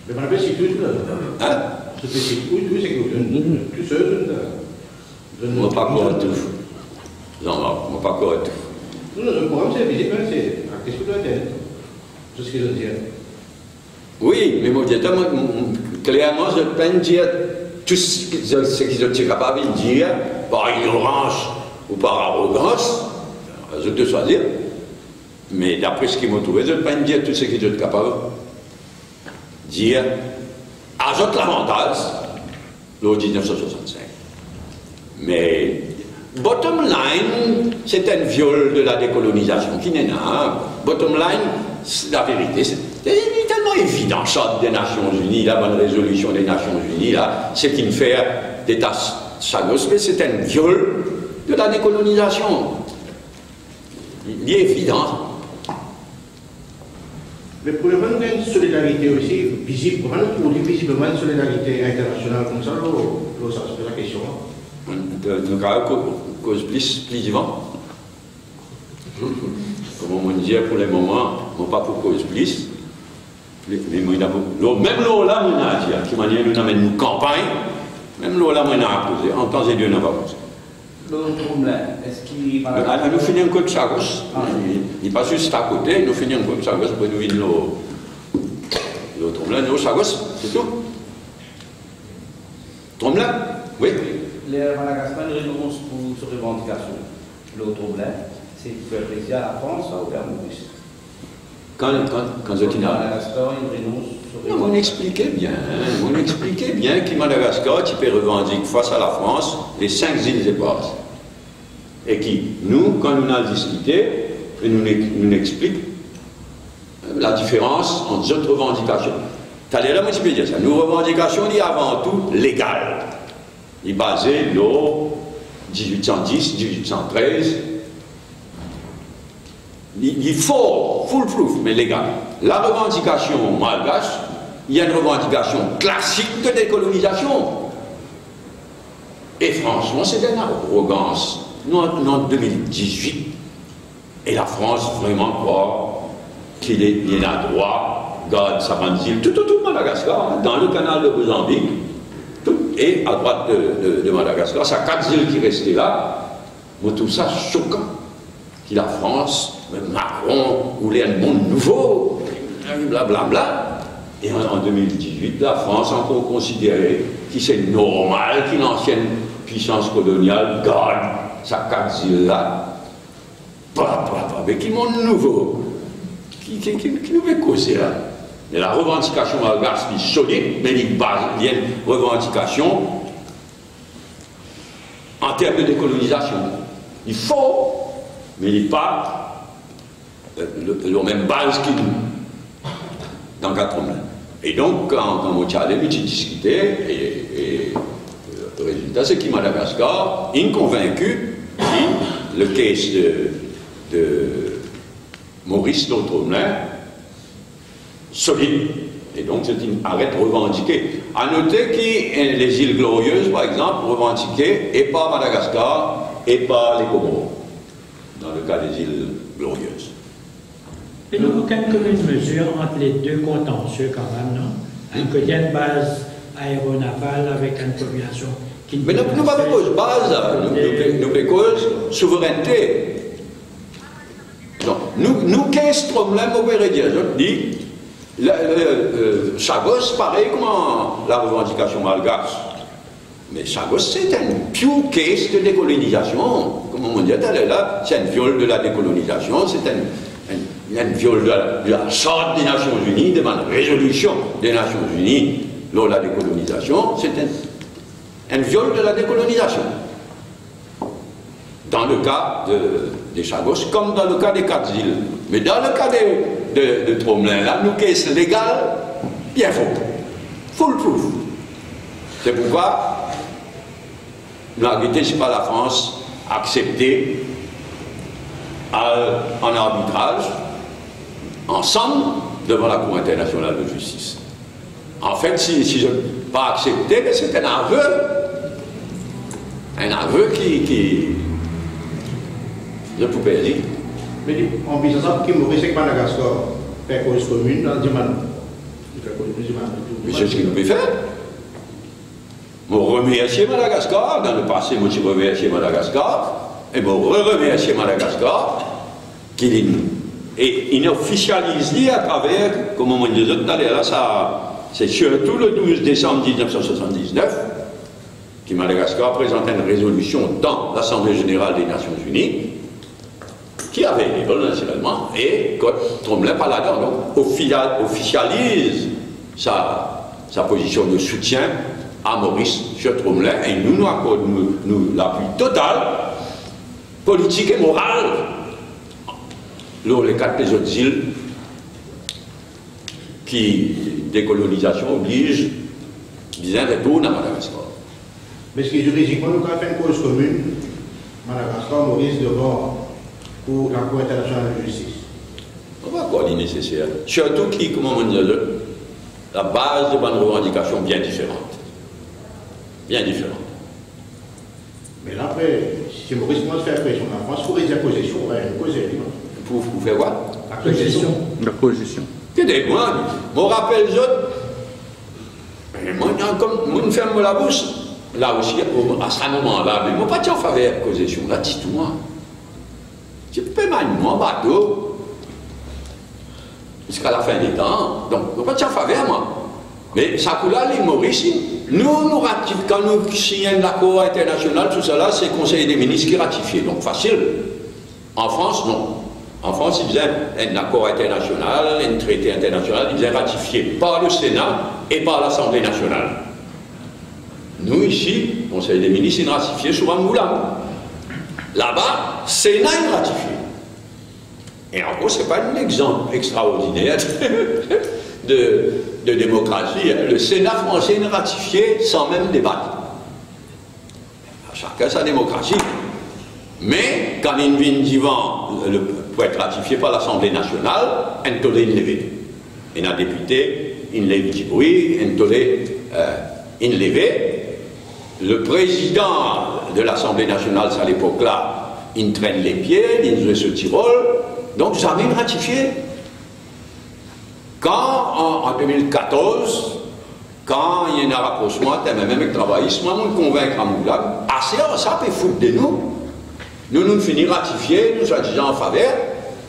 Mais on appelle c'est tout là. Hein? C'est tout seul. Je ne vais pas croire tout. Non, je ne vais pas croire tout. Le problème, c'est visible, c'est qu'est-ce que tu dois dire? C'est ce qu'ils ont dit. Oui, mais moi, clairement, je ne peux pas dire tout ce qu'ils ont été capables de dire par ignorance ou par arrogance, je te choisir. Mais d'après ce qu'ils m'ont trouvé, je ne peux pas dire tout ce qu'ils ont été capables de dire. Ajoute l'avantage, le 1965. Mais, bottom line, c'est un viol de la décolonisation qui n'est pas. Bottom line, la vérité, c'est tellement évident, ça, des Nations Unies, la bonne résolution des Nations Unies, là, c'est qu'il fait des tâches sagos, mais c'est un viol de la décolonisation. Il est évident. Mais pour le moment, il y a une solidarité aussi visible. Pour dire visiblement une solidarité internationale comme ça, c'est la question. Donc, cause plus vivant. Comme on dit pour le moment, non pas pour cause plus. Mais même là, on a dit, qui m'a dit, nous amène une campagne, même là, on a posé, en temps et lieu, on n'a pas posé. L'autre problème, est-ce qu'il va... Nous finissons un coup de Chagos. Il n'est pas juste à côté, nous finissons un coup de Chagos pour nous vider l'autre problème. Nous, Chagos, c'est tout. Problème? Oui. Les Madagascar ne renoncent pour ces revendications. L'autre problème, c'est qu'il fait plaisir à la France ou à Maurice. Quand je dis Madagascar, ils renoncent sur les on expliquait bien que Madagascar, tu peux revendiquer face à la France les 5 îles éparses. Et qui, nous, quand nous avons discuté, nous explique la différence entre les autres revendications. C'est-à-dire, là, moi, je peux dire ça. Nos revendications, sont avant tout légales. Ils sont basées sur 1810, 1813. Il faut full proof, mais légal. La revendication malgache, il y a une revendication classique de décolonisation. Et franchement, c'est une arrogance. Nous, en 2018, et la France vraiment croit qu'il est à droit, garde sa île, tout Madagascar, dans le canal de Mozambique, et à droite de Madagascar, ça 4 îles qui restaient là. Moi, tout ça choquant. Que la France, Macron, voulait un monde nouveau, blablabla. Et en 2018, la France a encore considéré que c'est normal qu'une ancienne puissance coloniale garde sa 4 îles là. Mais qui monde nouveau, qui nous fait causer là. Et la revendication malgache est solide, mais il y a une revendication en termes de décolonisation. Il faut, mais il n'est pas la même base qu'il nous, dans 4 ans. Et donc, quand on a discuté, et le résultat, c'est que Madagascar est convaincu que le case de Maurice Dautremlin solide. Et donc, c'est une arrête revendiquée. À noter que les îles Glorieuses, par exemple, revendiquées et par Madagascar et par les Comores, dans le cas des îles Glorieuses. Et nous, aucune commune mesure entre les deux contentieux, quand même, non? Un côté une base aéronavale avec une population qui... Mais nous ne parlons pas de base, nous parlons de souveraineté. Donc, nous, qu'est-ce problème au Pérédia? Je dis, Chagos, pareil comme la revendication malgache. Mais Chagos, c'est un pure case de décolonisation. Comme on dit, là, c'est un viol de la décolonisation, c'est un viol de la Charte des Nations Unies, de la résolution des Nations Unies lors de la décolonisation, c'est un viol de la décolonisation. Dans le cas des Chagos, comme dans le cas des 4 îles. Mais dans le cas de Tromelin, là, nous, caisse légale, bien faux. foolproof. C'est pourquoi nous avons été, c'est pas la France, accepter en arbitrage, ensemble, devant la Cour internationale de justice. En fait, si je n'ai pas accepté, c'est un aveu qui je pouvais dire. Mais en bizarre, qui Maurice et Madagascar fait cause commune dans le dimanche. Mais c'est ce qu'il nous peut faire. Je remercie Madagascar, dans le passé, je me remercie Madagascar, et je remercie Madagascar, il officialise à travers, comme on disait tout à l'heure, c'est surtout le 12 décembre 1979 que Madagascar présente une résolution dans l'Assemblée générale des Nations Unies, qui avait été bonne naturellement, et Tromelin par là-dedans, donc officialise sa position de soutien à Maurice sur Tromelin, et nous accordons l'appui total, politique et moral, les 4 autres îles qui, décolonisation oblige, disent retourne à Madagascar. Mais ce qui est juridiquement, nous avons fait une cause commune, Madagascar, Maurice, devant pour la Cour internationale de justice. On va accorder nécessaire. Surtout qui, comme on dit, la base de bonnes revendications bien différentes. Bien différentes. Mais là, après, si Maurice commence à faire pression, la France pourrait dire possession, on va poser. Pour faire quoi? La possession. La position. Moi, je me rappelle les autres. Moi, comme je ferme la bouche, là aussi, à ce moment-là, mais moi, pas en faveur de la possession, là, dis-toi. Tu peux m'animer en bateau jusqu'à la fin des temps. Donc, je ne pas en faveur, moi. Mais ça coule là, les Maurice, nous ratifions, quand nous signons l'accord international, tout ça là, c'est le Conseil des ministres qui ratifie. Donc, facile. En France, non. En France, ils faisaient un accord international, un traité international, ils faisaient ratifié par le Sénat et par l'Assemblée nationale. Nous, ici, le Conseil des ministres, ils ratifié sur Angoula. Là-bas, Sénat est ratifié. Et en gros, ce n'est pas un exemple extraordinaire de démocratie. Le Sénat français est ratifié sans même débattre. Chacun sa démocratie. Mais quand il vient devant pour être ratifié par l'Assemblée nationale, il tolère une levée. Et un député, il lève du bruit, il tolère une levée. Le président de l'Assemblée nationale, à l'époque-là, il traîne les pieds, il joue ce Tyrol, donc jamais ratifié. Quand, en 2014, quand il y a un rapprochement, même avec le travaillisme, on nous convainc à Moulin, assez, ça peut foutre de nous. Nous finissons ratifier, nous sommes déjà en faveur.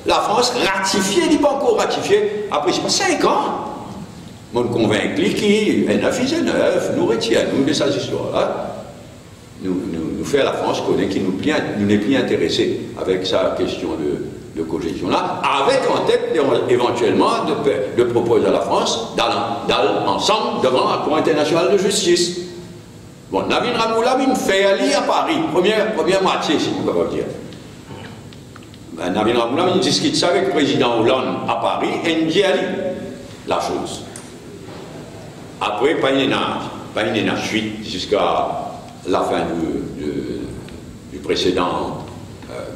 La France ratifiée, il n'est pas encore ratifié. Après, c'est pas 5 ans. On nous convainc qui, 9 et 9, nous retient, nous, de ces histoires-là. Nous fait la France connaître qui nous n'est plus intéressé avec sa question de cogestion-là, avec en tête éventuellement de proposer à la France d'aller ensemble devant la Cour internationale de justice. Bon, Navin Ramoulam fait aller à Paris, première moitié, si vous pouvez dire. Navin Ramoulam il discute ça avec le président Hollande à Paris et il dit aller la chose. Après, pas une suite jusqu'à la fin du précédent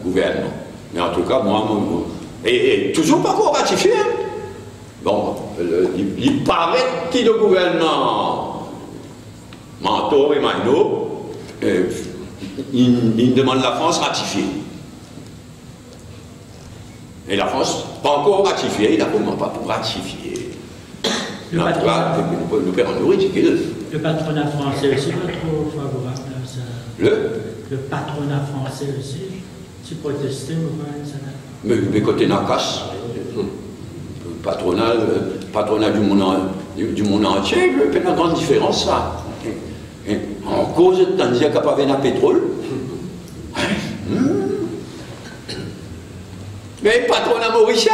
gouvernement. Mais en tout cas, moi et toujours pas encore ratifié. Hein. Bon, il paraît que le gouvernement Manteau et Maïno, il demande la France ratifiée. Et la France, pas encore ratifiée, il n'a pas pour ratifier. Le patronat français aussi pas trop favorable à ça. Le patronat français aussi, tu protestais au moins, mais côté Nakas, le patronat du monde entier, il y a une grande différence ça. En cause de temps, il n'y a pas de pétrole. Mais le patronat mauricien,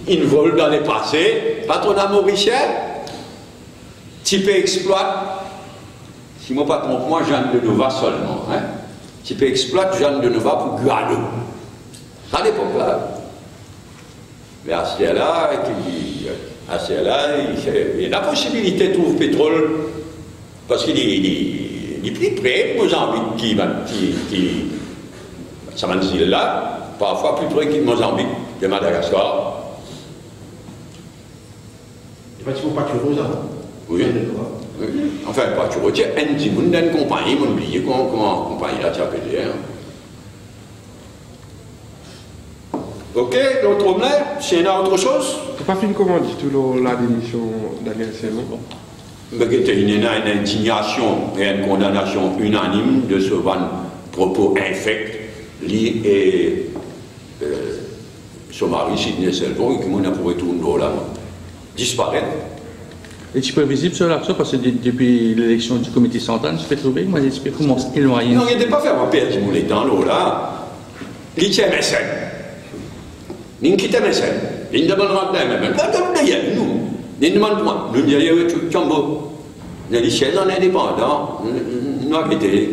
il vole dans les passés. Patronat mauricien, tu peux exploiter, si je ne me trompe, moi, Jeanne de Nova seulement. Hein? Tu peux exploiter Jeanne de Nova pour Guadeloupe. À l'époque là. Mais à ce là à celle-là, il y a la possibilité de trouver pétrole, parce qu'il est plus près, Mozambique, ça m'a dit là, parfois plus près que Mozambique, de Madagascar. Il va dire pas tu roses, oui. Oui. Enfin, pas tu retiens, un petit monde d'une compagnie, on oublie comment compagnie là, tu as appelé. Ok, l'autre homme là, s'il y a autre chose? Tu n'as pas fini comment dit tout la démission d'Aniel Selon? Mais il y a une indignation et une condamnation unanime de ce propos infect lié et son mari Sidney Selon qui m'a pour retourner là, disparaître. Et tu peux visible sur l'action parce que depuis l'élection du comité central, tu peux trouver, moi j'espère comment éloigner. Non, il n'était pas faire perdre du moulin dans l'eau là. Il tient mes scènes. Il quitte mes scènes. Il demande rentrer même. Pas de nous. Il demande moi. Nous disons tout Cambo. Il y a des chaises en indépendant. Nous avons été.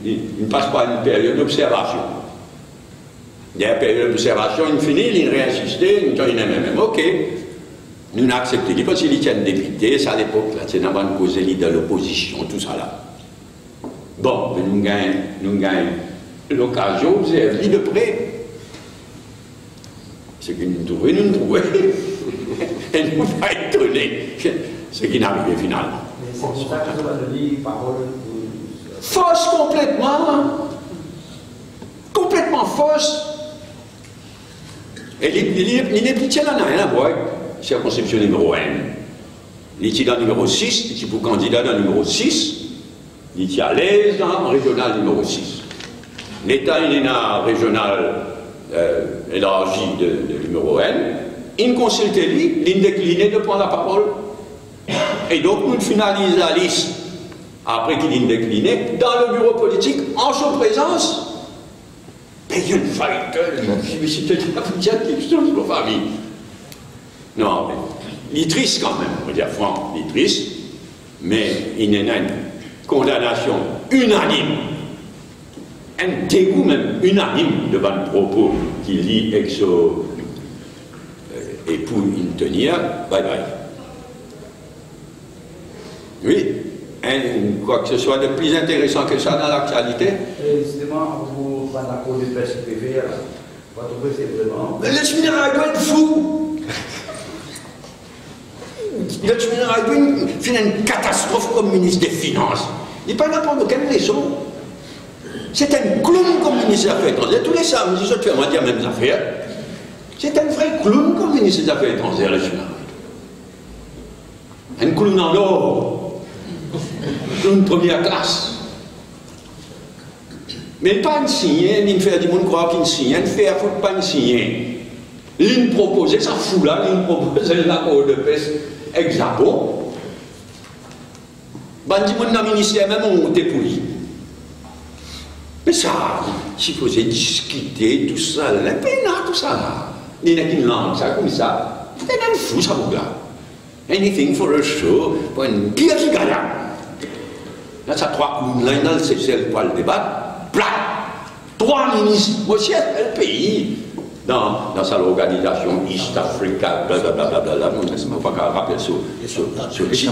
Il ne passe pas une période d'observation. Il y a une période d'observation, il finit, il réinsiste, il dit même. Ok. Nous avons accepté, parce qu'il y a un député, c'est à l'époque, là, c'est avant de causer de l'opposition, tout ça là. Bon, nous gagnons l'occasion, vous avez vu de près. Ce que nous trouvons, et nous pas étonnés, ce qui n'arrivait finalement. Mais c'est pour ça que vous avez dit parole. Fausse complètement. Complètement fausse. Et il n'est plus là, n'a rien à voir. Circonscription numéro 1. Il est dans le numéro 6, il est pour candidat dans le numéro 6, il est à l'aise dans le régional numéro 6. L'État il est dans le régional élargi de numéro 1, il consulte lui, il décline de prendre la parole. Et donc nous finalisons la liste, après qu'il ait décliné, dans le bureau politique, en sa présence. Mais il y a une faille, c'était la quelque chose pour la famille. Non, mais il est triste quand même, on va dire franc, il est triste, mais il y a une condamnation unanime, un dégoût même unanime devant le propos qu'il lit et pour y tenir, bye bye. Oui, quoi que ce soit de plus intéressant que ça dans l'actualité. Justement, vous prenez la cour de presse privée, vous trouvez c'est vraiment. Mais le funérail doit être fou! Le funérail doit être une catastrophe comme ministre des Finances. Il n'est pas là pour aucune raison. C'est un clown comme ministre des Affaires étrangères. Tous les samedis, je fais moi dire même affaires. C'est un vrai clown comme ministre des Affaires étrangères, le funérail. Un clown en or. Un clown de première classe. Mais pas un signe, il ne fait du monde croire qu'il signe, il ne fait pas un signe. Il proposait, ça fout là, il proposait l'accord de paix Exapo. Bandi mon dans le ministère même on monté pour lui. Mais ça, s'il faut discuter, tout ça, là, tout ça là. Il n'y a qu'une langue, ça, comme ça. C'est un fou, ça, mon gars. Anything for a show, pour une pire qui gagne. Là, ça, 3 coups là, c'est pas le débat. Plat! 3 ministres, moi, c'est le pays. Dans sa organisation East Africa, blablabla, je ne sais pas qu'à rappeler sur le site.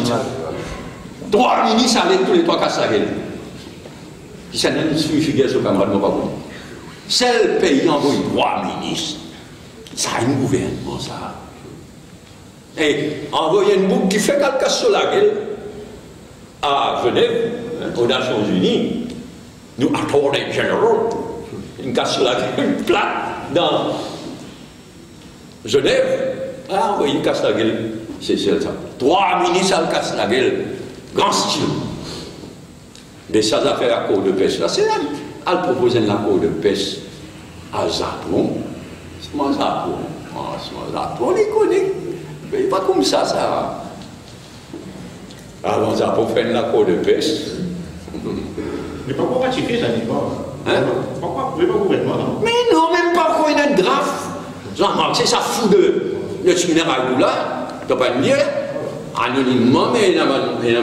3 ministres allaient tous les 3 casses la gueule. Puis ça ne suffit pas sur camarade, non pas bon. C'est le pays envoie 3 ministres. Ça a un gouvernement, ça. Et envoyer une boucle qui fait qu'elle casse sur la gueule à Genève, aux Nations Unies, nous, Attorney General, une casse sur la gueule plate. Dans Genève, envoyé une casse la gueule, c'est ça. 3 ministres à casse la gueule, grand style. De ça, affaires à cour de pêche, là, c'est là. Elle propose un accord de pêche à Japon. C'est moi Japon. On les connaît. Mais pas comme ça, ça. Alors, Japon fait un accord de pêche. Mais pourquoi ratifier ça, pas? Hein? Pourquoi vous ne pouvez pas gouvernement, non? Mais non, même pas quand il y a un draft. Jean-Marc, c'est ça fout de funérailles là. Tu ne peux pas me dire, anonymement, mais il y a des gens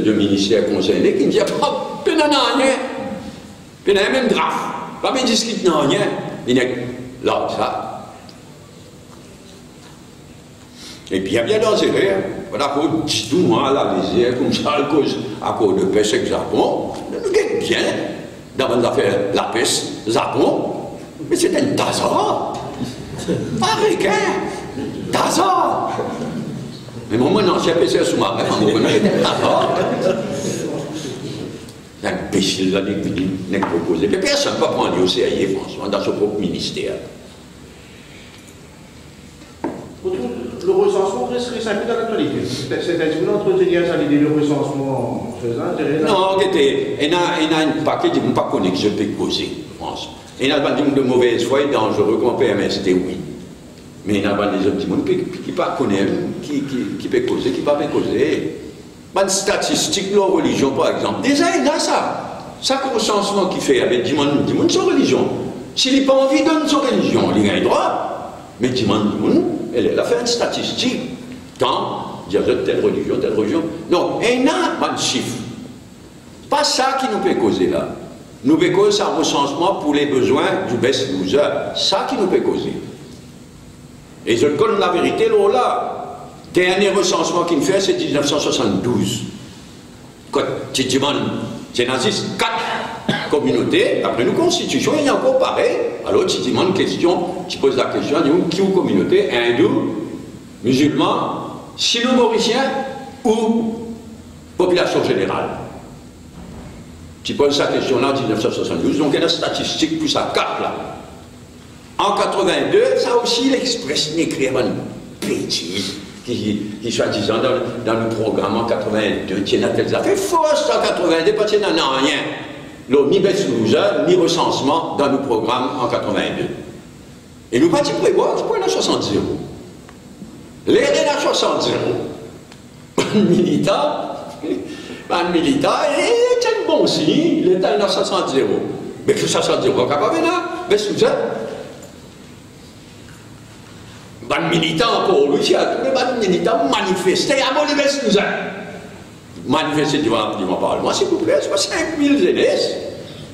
de ministère concernés qui me disent, oh, il n'y a rien. Il y a même draft. Pas me discuter, non, rien. Il y a là, ça. Et puis il y a bien dangereux, voilà, pour tout le monde à la lisière, comme ça, à cause de pêche avec le Japon, nous gagnons bien dans l'affaire la pêche, Japon, mais c'est un tasard, pas requin, tasard. Mais mon ancien pêcheur sous-marin, on connaît un tasard. L'imbécile là, n'est proposé. Mais personne ne va prendre au CIA, franchement, dans son propre ministère. Le recensement reste simple dans l'actualité. C'est-à-dire que vous entretenez ça l'idée de recensement faisant. Non, il y a un paquet de gens qui ne connaissent pas que je peux causer, France. Il y a des gens de mauvaise foi et dangereux comme PMST, oui. Mais il y a des gens qui ne connaissent pas, qui peuvent causer, qui ne peuvent pas causer. Une statistique de la religion, par exemple. Déjà, il y a ça. Ça, le recensement qu'il fait avec des gens sans religion. S'il n'a pas envie de donner son religion, il a le droit. Mais des gens, elle a fait une statistique. Tant, il y a telle religion. Non, il y a pas de chiffre. Pas ça qui nous peut causer là. Nous peut causer un recensement pour les besoins du best loser. Ça qui nous peut causer. Et je connais la vérité là. Le dernier recensement qu'il fait, c'est 1972. Quand tu demandes, c'est 4 communautés, après nos constitutions, il y a encore pareil. Alors tu demandes une question, tu poses la question, qui est communauté, hindou, musulman, sino-mauricien ou population générale. Tu poses cette question-là en 1972, donc il y a une statistique pour sa carte là. En 82, ça aussi l'Express n'écrit une bêtise. Qui soi-disant dans le programme en 82, qui a telles affaires fausses en 82 parce qu'il n'y en a rien. Ni best loser, ni recensement dans le programme en 82. Et nous pas prévoir, c'est pour la 60-0. Les RNA 60-0. Un militant, c'est un bon signe, il est dans 60-0. Mais que 60-0, on va pas venir, best loser. Les militants pour lui, les militants manifestaient à mon université. Manifester devant le Parlement, s'il vous plaît, c'est pas 5000 ZS.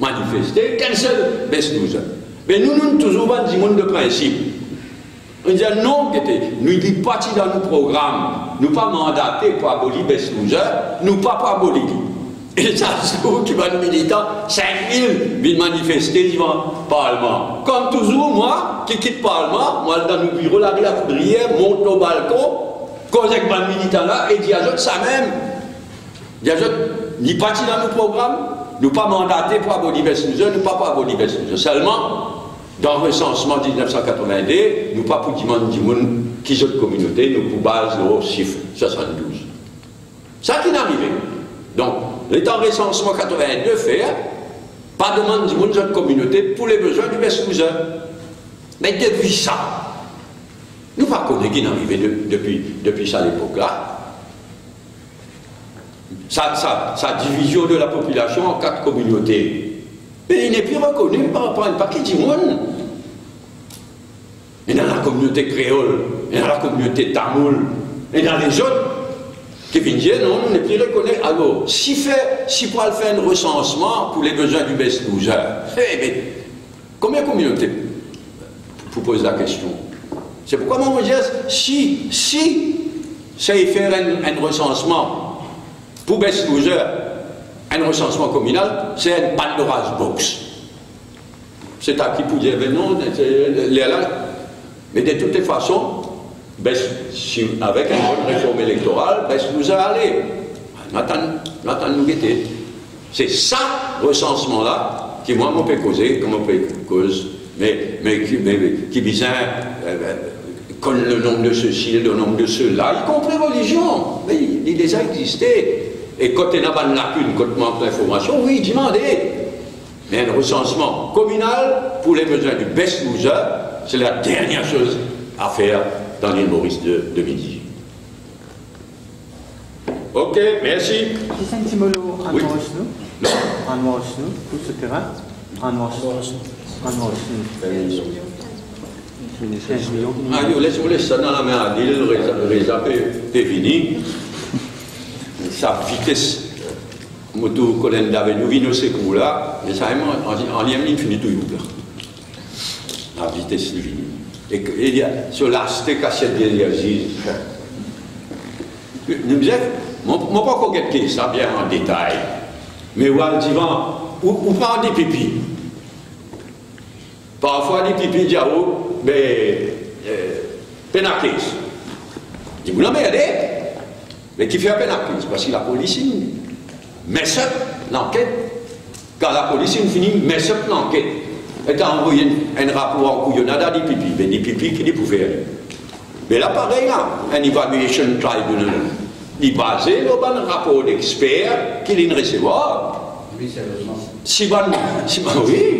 Manifester, cancel best loser. Mais nous, nous toujours pas du monde de principe. On dit non, nous ne sommes pas dans nos programmes, nous ne sommes pas mandatés pour abolir best loser, nous ne sommes pas abolir. Et ça, c'est vous qui va le militant, 5000 viennent manifester devant le Parlement. Comme toujours, moi, qui quitte le Parlement, moi, dans nos bureaux, la Poudrière, monte au balcon, cause avec le militant là, et dit ajoute ça même. Il ajoute, ni parti dans nos programmes, nous ne sommes pas mandatés pour abolir best loser, nous ne sommes pas pour abolir best loser. Seulement, dans le recensement 1982, nous ne sommes pas pour demander du monde qui sont de communauté, nous pour base au chiffre 72. Ça qui est arrivé. Donc, l'état recensement 82 fait, pas demande du monde de communauté pour les besoins du best loser. Mais depuis ça, nous ne pas connaître qui est arrivé depuis ça l'époque-là. Sa division de la population en 4 communautés. Et il n'est plus reconnu par un paquet de monde. Et dans la communauté créole, et dans la communauté tamoul, et dans les autres, qui viennent dire non, on n'est plus reconnu. Alors, si pour faire un recensement pour les besoins du best loser, mais combien de communautés pour poser la question? C'est pourquoi moi je dis, si c'est faire un recensement pour best loser, un recensement communal, c'est un Pandora's box. C'est à qui pour dire, ben non, mais de toutes les façons, avec une bonne réforme électorale, nous a allé. Nathan nous guetter. C'est ça, recensement-là, qui moi m'en peut causer, comme on peut cause, mais qui vise le nombre de ceci, le nombre de ceux-là, y compris religion. Mais il les a existé. Et quand il y a une lacune, quand il manque d'information, oui, demandez. Mais un recensement communal pour les besoins du best loser, c'est la dernière chose à faire dans l'île Maurice de 2018. Ok, merci. C'est un petit mot en Oui. nous. En nous, tout ce terrain. En nous. 15 millions. Ah, laisse-moi laisser ça dans la main à l'île, c'est fini. Sa vitesse, moto colonne d'avenue, vino secours là, mais ça en lien infini tout là. La vitesse est finie. Et il y a sur l'aspect cassette d'énergie, Nous disons, je ne peux pas regarder ça bien en détail, mais où on parle des pipis. Parfois, les pipis disent, mais pénaclis. Ils vous l'emmerdez, mais qui fait un pénaclis? Parce que la police, met ça l'enquête. Quand la police finit, met ça l'enquête. Et a envoyé un rapport en couillonnade des pipis, mais des pipis qui les pouvaient. Mais là, pareil, là, un evaluation tribunal, il est basé sur un rapport d'experts qu'il a recevoir. Oui,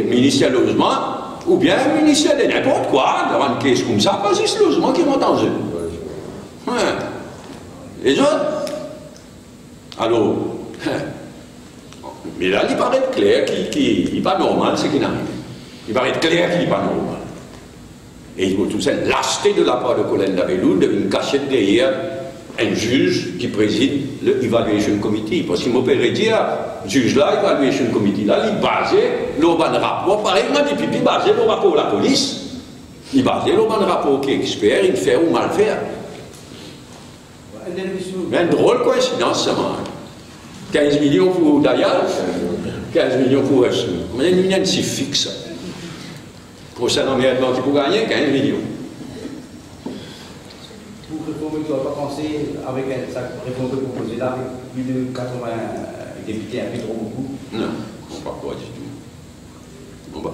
ministère de logement, ou bien ministère de n'importe quoi, dans une caisse comme ça, parce que c'est le logement qui m'a entendu. Ouais. Les autres? Alors, mais là, il paraît clair qu'il n'est pas normal ce qui n'arrive. Il paraît clair qu'il n'est pas normal. Et il faut tout ça lâcheté de la part de Colin Labellou de une cachette derrière un juge qui préside l'Evaluation Committee. Parce qu'il m'opérait dire, juge là, l'Evaluation Committee là, il est basé le bon rapport, pareillement des pipis basé le rapport de la police. Il est basé le bon rapport qui est expert, il fait ou mal faire. Mais une drôle coïncidence, ça m'a. 15 millions pour Dayal, 15 millions pour Ressoul. Mais il y a une si fixe. Prochain emmerdement qui peut gagner, 15 millions. Pour réformer, tu ne dois pas penser avec sa réforme que vous proposez là, avec plus de 80 députés, un peu trop beaucoup? Non, on ne parle pas du tout.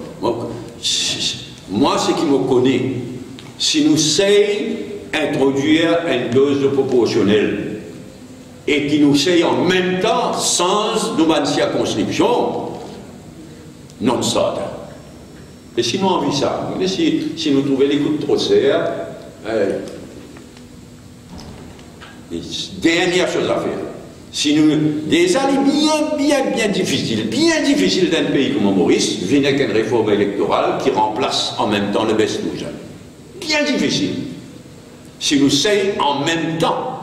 Moi, ce qui me connaît, si nous essayons d'introduire une dose de proportionnelle et qui nous sait en même temps, sans nous mettre circonscription, non-starter. Et si nous envie ça, si nous trouvons les coups de trop serre, dernière chose à faire. Si nous, des années bien difficiles d'un pays comme Maurice, viennent avec une réforme électorale qui remplace en même temps le Best-Nouja. Bien difficile. Si nous essayons en même temps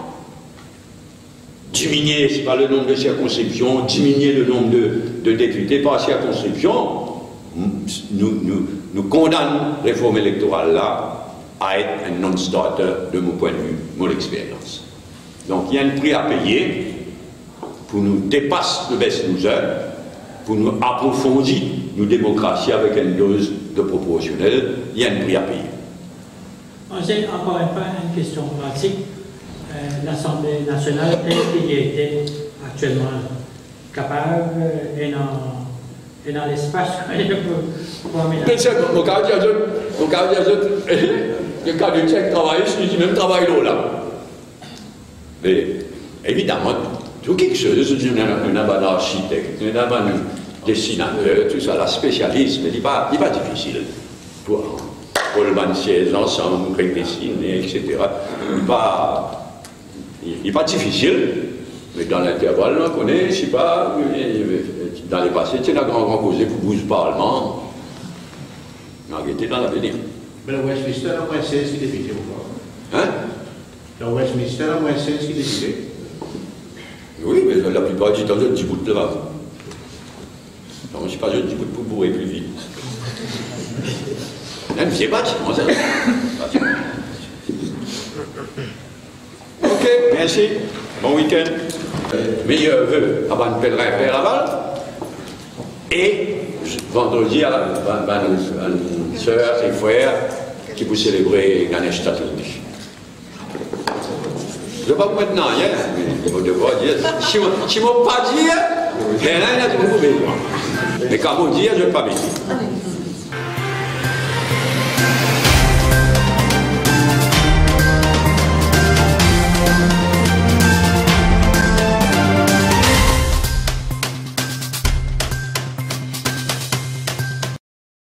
diminuer, c'est pas le nombre de circonscriptions, diminuer le nombre de députés par circonscription, nous condamnons la réforme électorale là à être un non-starter de mon point de vue, mon expérience. Donc il y a un prix à payer pour nous dépasser le Best-Nouja, pour nous approfondir nos démocraties avec une dose de proportionnel, il y a un prix à payer. C'est encore une fois une question pratique. L'Assemblée nationale, telle qu'il était actuellement capable et dans l'espace pour amener. Mais c'est mon cas de le cas de Tchèque travaille, je dis même travail là. Mais évidemment, tout quelque chose, un architecte, un dessinateur, tout ça, la spécialiste, mais il n'est pas difficile. Pour le siège ensemble, dessiner, etc. Il n'est pas difficile, mais dans l'intervalle, on connaît, je ne sais pas, dans les passés, c'est la grande causée pour 12 parlements. Arrêtez dans l'avenir. Mais le Westminster a moins 16 qui est député ou pas? Hein? Le Westminster a moins 16 qui est député? Oui, mais la plupart du temps, je dis bout là-bas. Non, je ne sais pas, je dis bout pour bourrer plus vite. Là, je ne sais pas, ça. Ok, merci. Bon week-end. Meilleurs vœux à Van Pèlerin Père Laval. Et vendredi à une soeur et frère qui vous célébrer Ganesh Chaturthi. Je ne vais pas vous mettre non, mais vous devrez dire. Si je ne veux pas dire, mais là, il y a tout le monde. Mais quand vous dire, je ne vais pas dire.